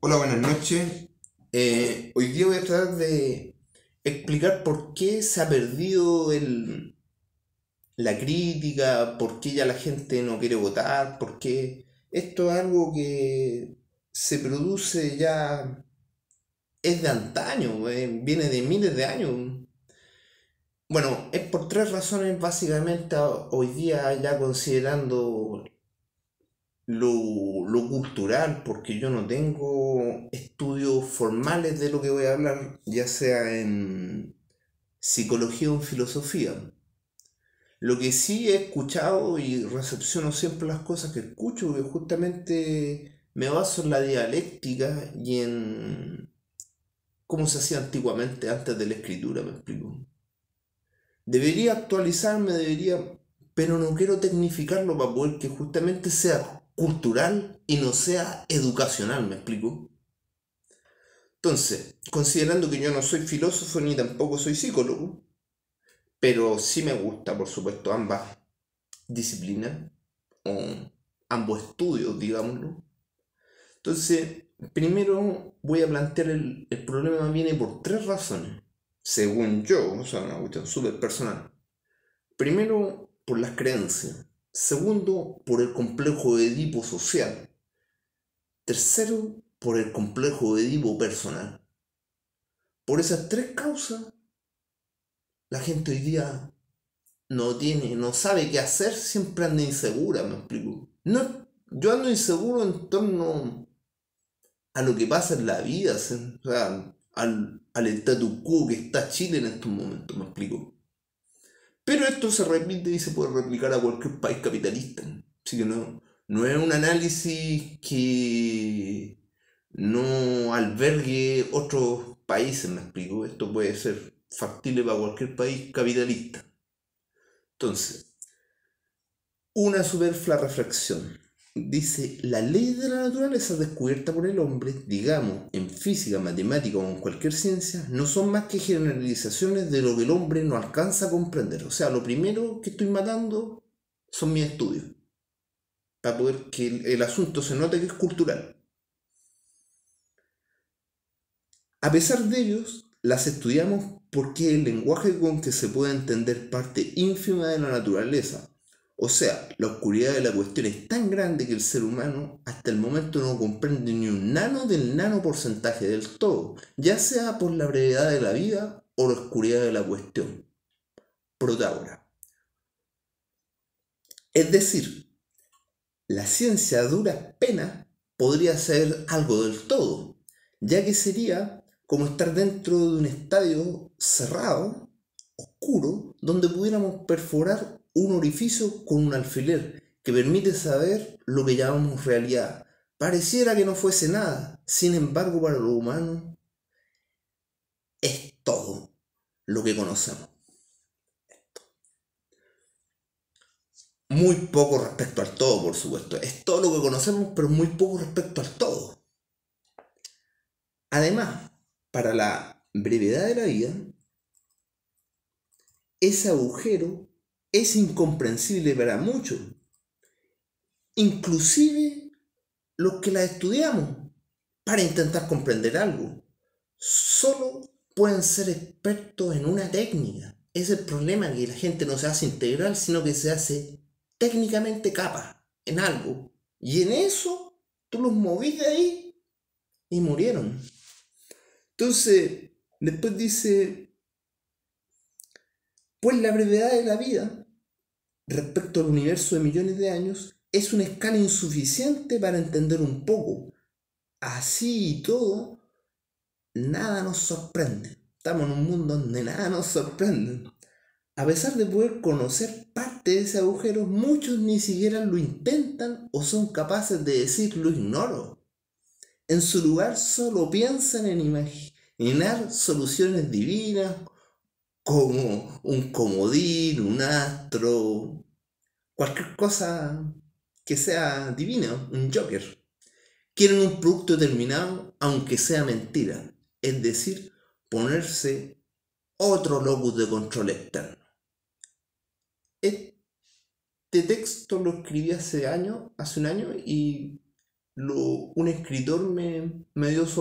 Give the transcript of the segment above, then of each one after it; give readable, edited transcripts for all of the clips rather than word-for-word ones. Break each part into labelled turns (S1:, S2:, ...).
S1: Hola, buenas noches. Hoy día voy a tratar de explicar por qué se ha perdido la crítica, por qué ya la gente no quiere votar, por qué esto es algo que se produce ya, es de antaño, viene de miles de años. Bueno, es por tres razones básicamente hoy día ya considerando lo cultural, porque yo no tengo estudios formales de lo que voy a hablar, ya sea en psicología o en filosofía. Lo que sí he escuchado y recepciono siempre las cosas que escucho, que justamente me baso en la dialéctica y en cómo se hacía antiguamente antes de la escritura, me explico. Debería actualizarme, pero no quiero tecnificarlo para poder que justamente sea cultural y no sea educacional, ¿me explico? Entonces, considerando que yo no soy filósofo ni tampoco soy psicólogo, pero sí me gusta, por supuesto, ambas disciplinas, o ambos estudios, digámoslo. Entonces, primero voy a plantear el problema viene por tres razones, según yo, o sea, una cuestión súper personal. Primero, por las creencias. Segundo, por el complejo de Edipo social. Tercero, por el complejo de Edipo personal. Por esas tres causas, la gente hoy día no sabe qué hacer, siempre anda insegura, me explico. No, yo ando inseguro en torno a lo que pasa en la vida, o sea, al status quo que está Chile en estos momentos, me explico. Pero esto se repite y se puede replicar a cualquier país capitalista. Así que no es un análisis que no albergue otros países, me explico. Esto puede ser factible para cualquier país capitalista. Entonces, una superflua reflexión. Dice, la ley de la naturaleza descubierta por el hombre, digamos, en física, matemática o en cualquier ciencia, no son más que generalizaciones de lo que el hombre no alcanza a comprender. O sea, lo primero que estoy matando son mis estudios, para poder que el asunto se note que es cultural. A pesar de ellos, las estudiamos porque el lenguaje con que se puede entender parte ínfima de la naturaleza. O sea, la oscuridad de la cuestión es tan grande que el ser humano hasta el momento no comprende ni un nano del nano porcentaje del todo, ya sea por la brevedad de la vida o la oscuridad de la cuestión. Protágora. Es decir, la ciencia a duras penas podría ser algo del todo, ya que sería como estar dentro de un estadio cerrado, oscuro, donde pudiéramos perforar un orificio con un alfiler que permite saber lo que llamamos realidad. Pareciera que no fuese nada, sin embargo para lo humano es todo lo que conocemos. Muy poco respecto al todo, por supuesto. Es todo lo que conocemos, pero muy poco respecto al todo. Además, para la brevedad de la vida, ese agujero es incomprensible para muchos, inclusive los que la estudiamos para intentar comprender algo. Solo pueden ser expertos en una técnica. Es el problema, que la gente no se hace integral, sino que se hace técnicamente capa en algo. Y en eso tú los movís de ahí y murieron. Entonces, después dice, pues la brevedad de la vida respecto al universo de millones de años es una escala insuficiente para entender un poco. Así y todo, nada nos sorprende. Estamos en un mundo donde nada nos sorprende. A pesar de poder conocer parte de ese agujero, muchos ni siquiera lo intentan o son capaces de decir lo ignoro. En su lugar solo piensan en imaginar soluciones divinas como un comodín, un astro, cualquier cosa que sea divina, un Joker. Quieren un producto terminado, aunque sea mentira, es decir, ponerse otro locus de control externo. Este texto lo escribí hace un año, y un escritor me dio su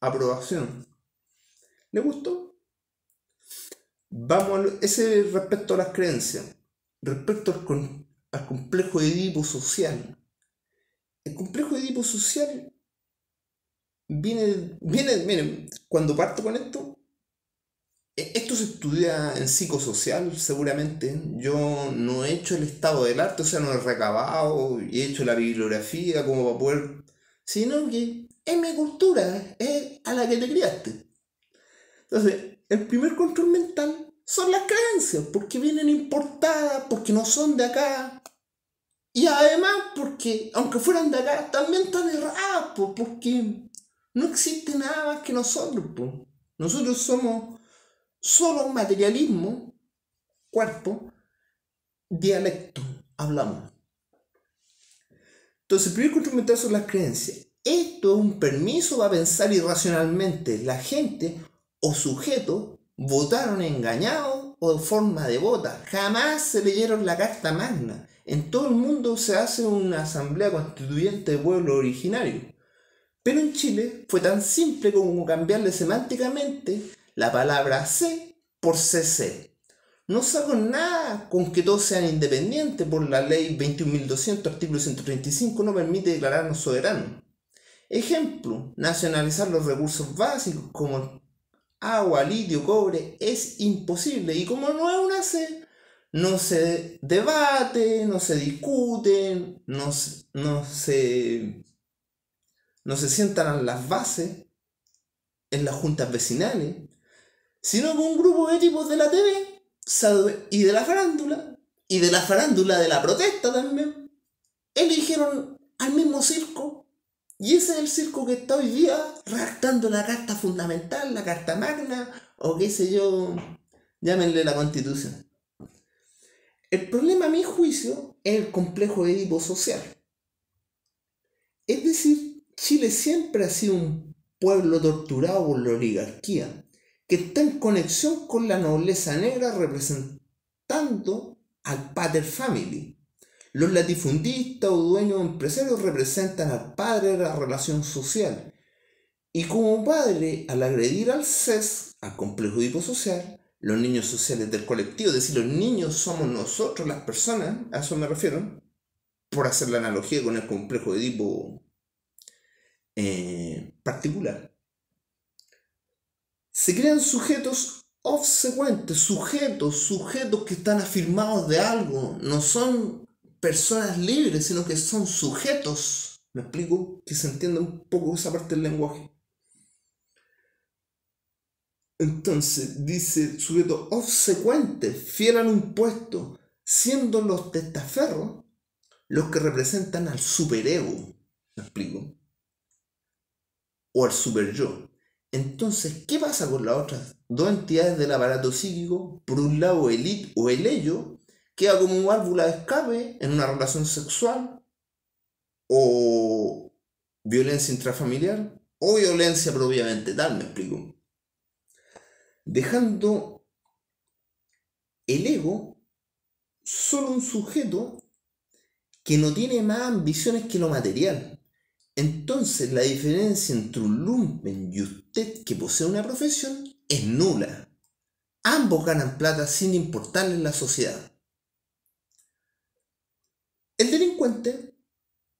S1: aprobación. ¿Le gustó? Vamos a ese respecto a las creencias. Respecto al complejo de Edipo social. El complejo de Edipo social miren, cuando parto con esto, esto se estudia en psicosocial seguramente. Yo no he hecho el estado del arte, o sea, no he recabado y he hecho la bibliografía como para poder, sino que es mi cultura, es a la que te criaste. Entonces, el primer control mental son las creencias, porque vienen importadas, porque no son de acá. Y además, porque aunque fueran de acá, también están erradas, porque no existe nada más que nosotros. Nosotros somos solo materialismo, cuerpo, dialecto, hablamos. Entonces, el primer control mental son las creencias. Esto es un permiso para pensar irracionalmente. La gente o sujetos votaron engañados o de forma devota. Jamás se leyeron la Carta Magna. En todo el mundo se hace una asamblea constituyente de pueblos originarios. Pero en Chile fue tan simple como cambiarle semánticamente la palabra C por CC. No saco nada con que todos sean independientes por la ley 21.200, artículo 135, no permite declararnos soberanos. Ejemplo, nacionalizar los recursos básicos como agua, litio, cobre es imposible y como no es una C, no se debate, no se discute, no se sientan a las bases en las juntas vecinales, sino con un grupo de tipos de la TV y de la farándula de la protesta también, eligieron al mismo circo. Y ese es el circo que está hoy día redactando la carta fundamental, la carta magna, o qué sé yo, llámenle la constitución. El problema a mi juicio es el complejo de Edipo social. Es decir, Chile siempre ha sido un pueblo torturado por la oligarquía, que está en conexión con la nobleza negra representando al pater family. Los latifundistas o dueños empresarios representan al padre de la relación social. Y como padre, al agredir al CES, al complejo Edipo social, los niños sociales del colectivo, es decir, los niños somos nosotros, las personas, a eso me refiero, por hacer la analogía con el complejo Edipo particular. Se crean sujetos obsecuentes, sujetos que están afirmados de algo, no son personas libres, sino que son sujetos. ¿Me explico? Que se entienda un poco esa parte del lenguaje. Entonces, dice sujeto obsecuente, fiel al impuesto, siendo los testaferros los que representan al superego. ¿Me explico? O al superyo. Entonces, ¿qué pasa con las otras dos entidades del aparato psíquico? Por un lado, el id o el ello queda como válvula de escape en una relación sexual o violencia intrafamiliar o violencia propiamente tal, me explico. Dejando el ego solo un sujeto que no tiene más ambiciones que lo material. Entonces la diferencia entre un lumpen y usted que posee una profesión es nula. Ambos ganan plata sin importarles la sociedad. El delincuente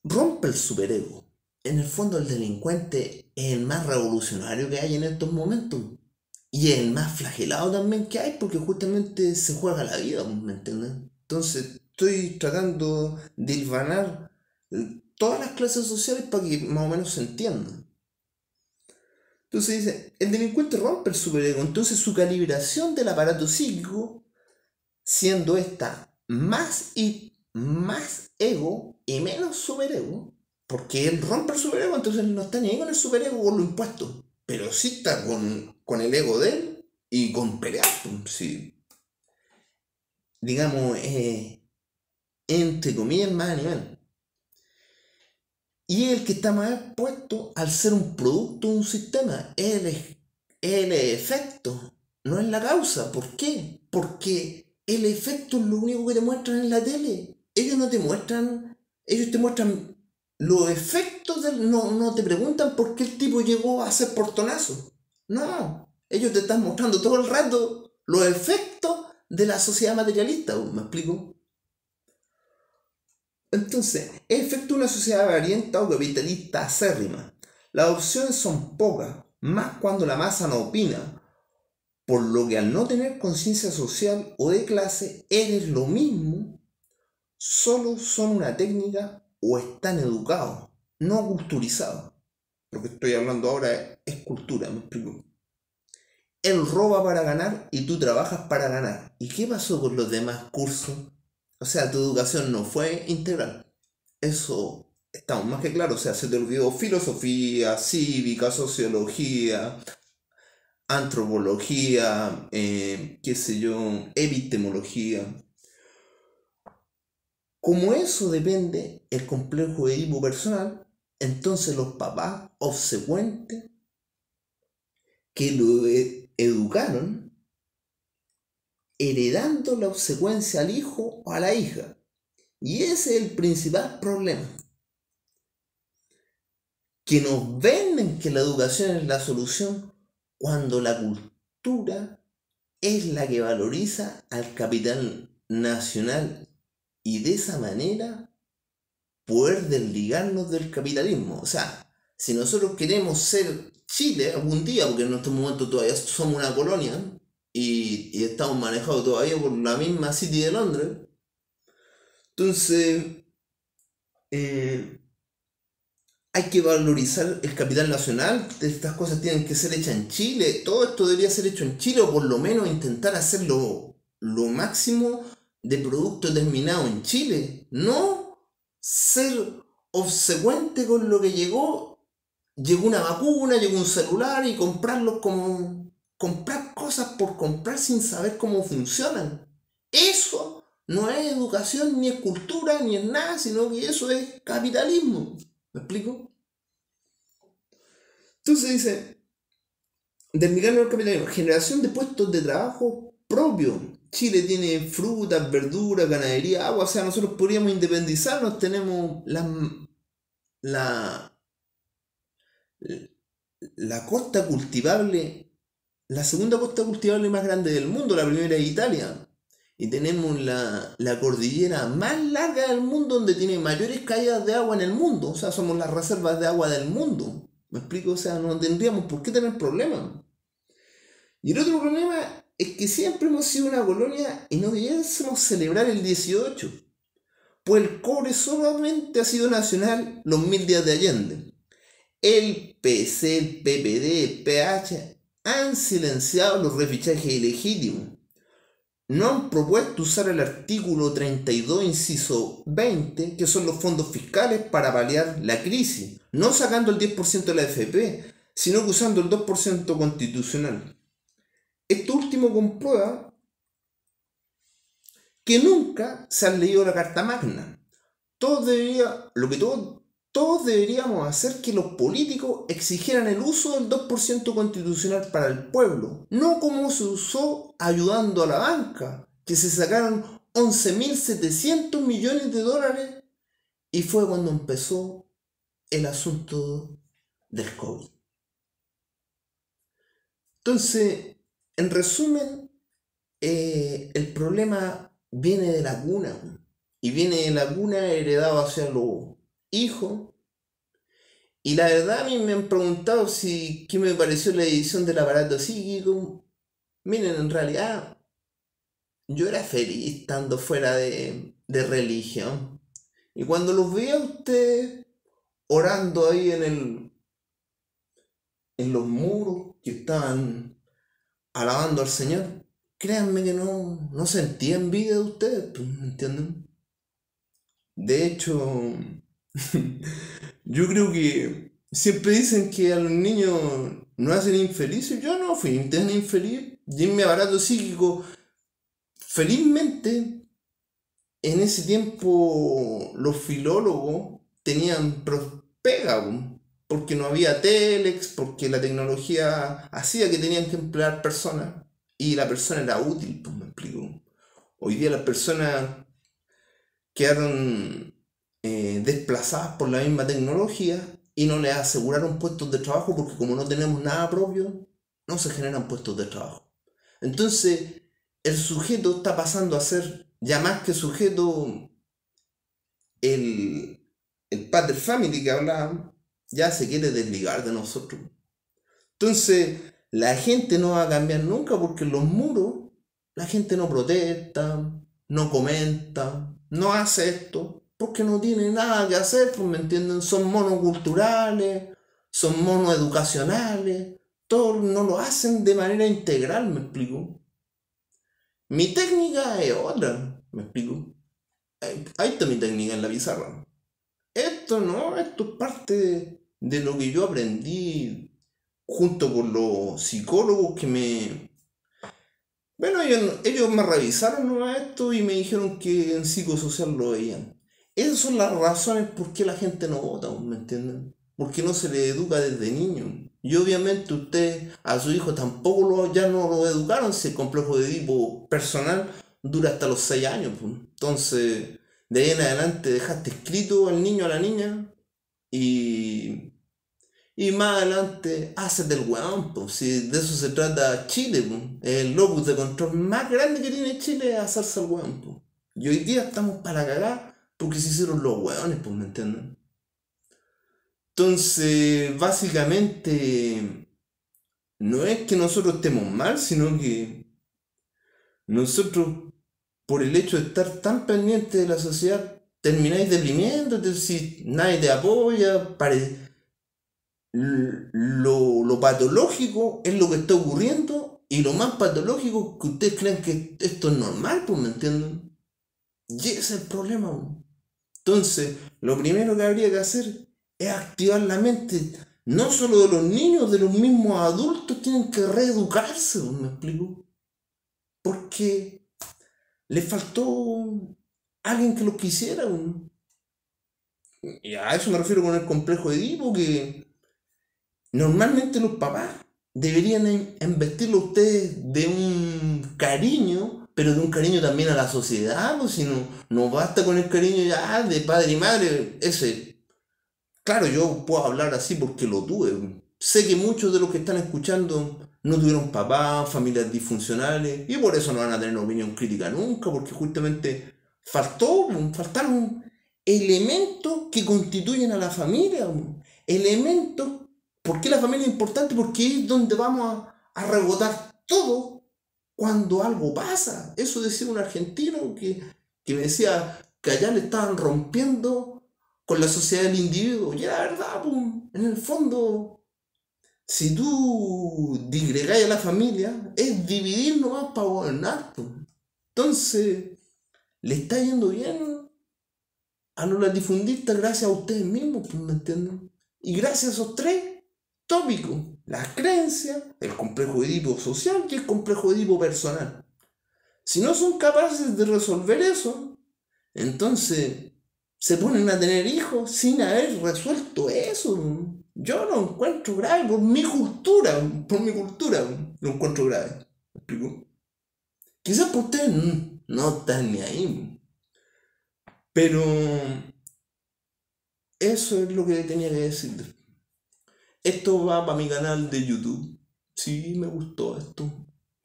S1: rompe el superego. En el fondo el delincuente es el más revolucionario que hay en estos momentos. Y es el más flagelado también que hay porque justamente se juega la vida, ¿me entiendes? Entonces estoy tratando de hilvanar todas las clases sociales para que más o menos se entiendan. Entonces dice, el delincuente rompe el superego, entonces su calibración del aparato psíquico, siendo esta más ego y menos superego, porque él rompe el superego, entonces no está ni ahí con el superego con lo impuesto, pero sí está con el ego de él y con pelear, sí. Digamos, entre comillas, más a nivel. Y el que está más expuesto al ser un producto de un sistema, es el efecto, no es la causa. ¿Por qué? Porque el efecto es lo único que te muestran en la tele. Ellos no te muestran, ellos te muestran los efectos no te preguntan por qué el tipo llegó a ser portonazo. No, ellos te están mostrando todo el rato los efectos de la sociedad materialista, ¿me explico? Entonces, es efecto de una sociedad avarienta o capitalista acérrima. Las opciones son pocas, más cuando la masa no opina, por lo que al no tener conciencia social o de clase, eres lo mismo, solo son una técnica o están educados, no culturizados. Lo que estoy hablando ahora es cultura, me explico. Él roba para ganar y tú trabajas para ganar. ¿Y qué pasó con los demás cursos? O sea, tu educación no fue integral. Eso estamos más que claro. O sea, se te olvidó filosofía, cívica, sociología, antropología, qué sé yo, epistemología. Como eso depende el complejo de Edipo personal, entonces los papás obsecuentes que lo educaron, heredando la obsecuencia al hijo o a la hija. Y ese es el principal problema. Que nos venden que la educación es la solución cuando la cultura es la que valoriza al capital nacional y de esa manera poder desligarnos del capitalismo. O sea, si nosotros queremos ser Chile algún día, porque en este momento todavía somos una colonia y estamos manejados todavía por la misma City de Londres, entonces hay que valorizar el capital nacional. Estas cosas tienen que ser hechas en Chile. Todo esto debería ser hecho en Chile o por lo menos intentar hacerlo lo máximo de producto terminado en Chile. No ser obsecuente con lo que llegó. Llegó una vacuna, llegó un celular y comprarlos como... comprar cosas por comprar sin saber cómo funcionan. Eso no es educación, ni es cultura, ni es nada, sino que eso es capitalismo. ¿Me explico? Entonces dice, desligarnos del capitalismo, generación de puestos de trabajo propios. Chile tiene frutas, verduras, ganadería, agua, o sea, nosotros podríamos independizarnos, tenemos la, la costa cultivable, la segunda costa cultivable más grande del mundo, la primera es Italia. Y tenemos la cordillera más larga del mundo donde tiene mayores caídas de agua en el mundo. O sea, somos las reservas de agua del mundo. ¿Me explico? O sea, no tendríamos por qué tener problemas. Y el otro problema es que siempre hemos sido una colonia y no debiésemos celebrar el 18. Pues el cobre solamente ha sido nacional los 1000 días de Allende. El PC, el PPD, el PH han silenciado los refichajes ilegítimos. No han propuesto usar el artículo 32, inciso 20, que son los fondos fiscales para paliar la crisis, no sacando el 10% de la AFP, sino que usando el 2% constitucional. Esto último comprueba que nunca se han leído la Carta Magna. Todos deberíamos hacer que los políticos exigieran el uso del 2% constitucional para el pueblo, no como se usó ayudando a la banca, que se sacaron 11.700 millones de dólares y fue cuando empezó el asunto del COVID. Entonces, en resumen, el problema viene de la cuna y viene de la cuna heredado hacia los hijos. Y la verdad a mí me han preguntado si qué me pareció la edición del aparato psíquico. Miren, en realidad yo era feliz estando fuera de religión. Y cuando los veía a ustedes orando ahí en los muros que estaban alabando al Señor, créanme que no sentía envidia de ustedes, pues, ¿me entienden? De hecho, yo creo que siempre dicen que a los niños no hacen infelices. Yo no fui tan infeliz. Y en mi aparato psíquico, felizmente, en ese tiempo los filólogos tenían pega, porque no había telex, porque la tecnología hacía que tenían que emplear personas y la persona era útil, pues me explico. Hoy día las personas quedaron desplazadas por la misma tecnología y no les aseguraron puestos de trabajo porque como no tenemos nada propio, no se generan puestos de trabajo. Entonces, el sujeto está pasando a ser, ya más que sujeto, el, el pater family que hablábamos, ya se quiere desligar de nosotros. Entonces, la gente no va a cambiar nunca porque en los muros la gente no protesta, no comenta, no hace esto, porque no tiene nada que hacer, pues me entienden, son monoculturales, son monoeducacionales, todos no lo hacen de manera integral, me explico. Mi técnica es otra, me explico. Ahí está mi técnica en la pizarra. Esto no, esto es parte de lo que yo aprendí junto con los psicólogos que me... Bueno, ellos me revisaron nomás esto y me dijeron que en psicosocial lo veían. Esas son las razones por qué la gente no vota, ¿me entienden? Porque no se le educa desde niño. Y obviamente usted a su hijo tampoco ya no lo educaron, si el complejo de Edipo personal dura hasta los 6 años. Pues. Entonces, de ahí en adelante dejaste escrito al niño a la niña y más adelante, hácete el weón, pues, si de eso se trata Chile, pues. El locus de control más grande que tiene Chile es hacerse el weón, pues. Y hoy día estamos para cagar porque se hicieron los weones, pues, ¿me entienden? Entonces, básicamente, no es que nosotros estemos mal, sino que nosotros, por el hecho de estar tan pendientes de la sociedad, termináis deprimiéndote si nadie te apoya, lo patológico es lo que está ocurriendo y lo más patológico que ustedes creen que esto es normal, pues me entienden. Y ese es el problema. Entonces, lo primero que habría que hacer es activar la mente, no solo de los niños, de los mismos adultos tienen que reeducarse, me explico. Porque les faltó alguien que los quisiera. Y a eso me refiero con el complejo de Edipo, que normalmente los papás deberían investirlo a ustedes de un cariño, pero de un cariño también a la sociedad, pues si no basta con el cariño ya de padre y madre, ese. Claro, yo puedo hablar así porque lo tuve. Sé que muchos de los que están escuchando no tuvieron papás, familias disfuncionales, y por eso no van a tener opinión crítica nunca, porque justamente faltaron elementos que constituyen a la familia, elementos. ¿Por qué la familia es importante? Porque es donde vamos a rebotar todo cuando algo pasa. Eso decía un argentino que me decía que allá le estaban rompiendo con la sociedad del individuo. Y era verdad, pum. En el fondo, si tú digregáis a la familia, es dividir nomás para gobernar. Pum. Entonces, le está yendo bien a los latifundistas gracias a ustedes mismos, pues, ¿me entienden? Y gracias a esos tres tópicos, las creencias, el complejo Edipo social y el complejo Edipo personal. Si no son capaces de resolver eso, entonces se ponen a tener hijos sin haber resuelto eso. Yo lo encuentro grave por mi cultura, lo encuentro grave. ¿Me explico? Quizás por ustedes no están ni ahí, pero eso es lo que tenía que decir. Esto va para mi canal de YouTube. Sí, me gustó esto.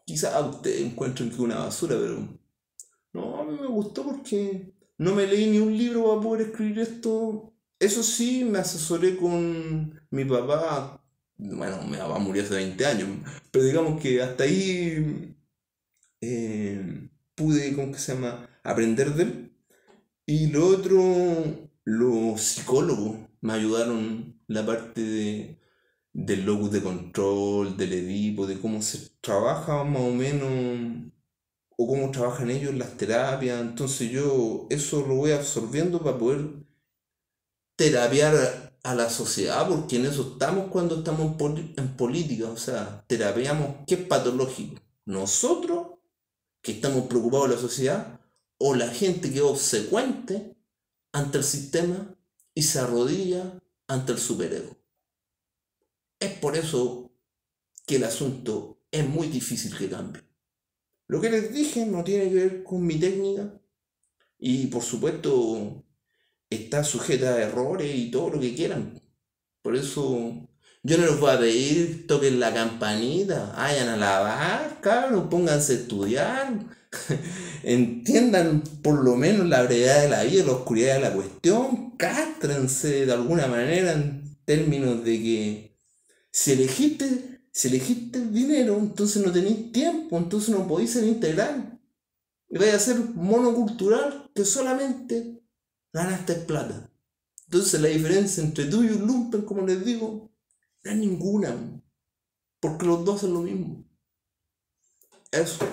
S1: Quizás ustedes encuentren que es una basura, pero no, a mí me gustó porque no me leí ni un libro para poder escribir esto. Eso sí, me asesoré con mi papá. Bueno, mi papá murió hace 20 años, pero digamos que hasta ahí pude, ¿cómo que se llama?, aprender de él. Y lo otro, los psicólogos me ayudaron la parte del locus de control, del Edipo, de cómo se trabaja más o menos o cómo trabajan ellos las terapias. Entonces yo eso lo voy absorbiendo para poder terapiar a la sociedad, porque en eso estamos cuando estamos en política. O sea, terapiamos qué es patológico. Nosotros, que estamos preocupados de la sociedad, o la gente que es obsecuente ante el sistema y se arrodilla ante el superego. Es por eso que el asunto es muy difícil que cambie. Lo que les dije no tiene que ver con mi técnica y por supuesto está sujeta a errores y todo lo que quieran. Por eso yo no les voy a pedir toquen la campanita, vayan a lavar, cabrón, pónganse a estudiar, entiendan por lo menos la brevedad de la vida, la oscuridad de la cuestión, castrense de alguna manera en términos de que si elegiste el dinero, entonces no tenéis tiempo, entonces no podéis ser integral. Y vais a ser monocultural que solamente ganaste plata. Entonces la diferencia entre tú y un lumpen, como les digo, no es ninguna, porque los dos hacen lo mismo. Eso.